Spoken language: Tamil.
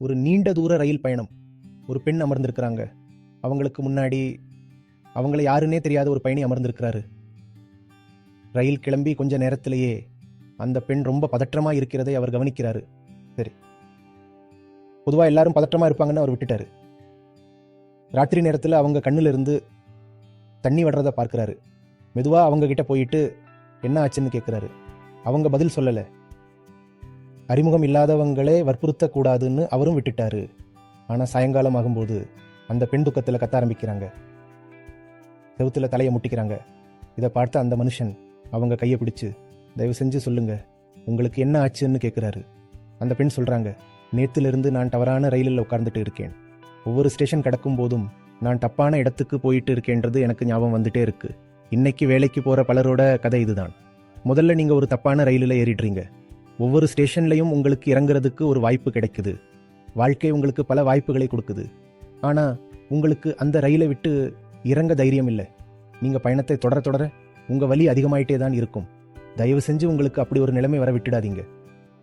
ஒரு நீண்ட தூர ரயில் பயணம். ஒரு பெண் அமர்ந்திருக்கிறாங்க. அவங்களுக்கு முன்னாடி அவங்கள யாருன்னே தெரியாத ஒரு பயணி அமர்ந்திருக்கிறாரு. ரயில் கிளம்பி கொஞ்ச நேரத்திலேயே அந்த பெண் ரொம்ப பதற்றமா இருக்கிறதை அவர் கவனிக்கிறாரு. சரி, பொதுவா எல்லாரும் பதற்றமா இருப்பாங்கன்னு அவர் விட்டுட்டாரு. ராத்திரி நேரத்தில் அவங்க கண்ணுல இருந்து தண்ணி வர்றதை பார்க்கிறாரு. மெதுவா அவங்க கிட்ட போயிட்டு என்ன ஆச்சுன்னு கேட்கிறாரு. அவங்க பதில் சொல்லல. அறிமுகம் இல்லாதவங்களே வற்புறுத்தக்கூடாதுன்னு அவரும் விட்டுட்டாரு. ஆனா சாயங்காலம் ஆகும்போது அந்த பெண் துக்கத்துல கத்த ஆரம்பிக்கிறாங்க. செவுத்துல தலையை முட்டிக்கிறாங்க. இதை பார்த்த அந்த மனுஷன் அவங்க கையை பிடிச்சு, தயவு செஞ்சு சொல்லுங்க, உங்களுக்கு என்ன ஆச்சுன்னு கேட்குறாரு. அந்த பெண் சொல்றாங்க, நேத்திலிருந்து நான் தவறான ரயிலில் உட்கார்ந்துட்டு இருக்கேன். ஒவ்வொரு ஸ்டேஷன் கடக்கும் போதும் நான் தப்பான இடத்துக்கு போயிட்டு இருக்கேன்றது எனக்கு ஞாபகம் வந்துட்டே இருக்கு. இன்னைக்கு வேலைக்கு போற பலரோட கதை இதுதான். முதல்ல நீங்க ஒரு தப்பான ரயிலில் ஏறிடுறீங்க. ஒவ்வொரு ஸ்டேஷன்லையும் உங்களுக்கு இறங்குறதுக்கு ஒரு வாய்ப்பு கிடைக்குது. வாழ்க்கை உங்களுக்கு பல வாய்ப்புகளை கொடுக்குது. ஆனா உங்களுக்கு அந்த ரயிலை விட்டு இறங்க தைரியம் இல்லை. நீங்க பயணத்தை தொடர தொடர உங்க வலி அதிகமாயிட்டே தான் இருக்கும். தயவு செஞ்சு உங்களுக்கு அப்படி ஒரு நிலைமை வர விட்டுடாதீங்க.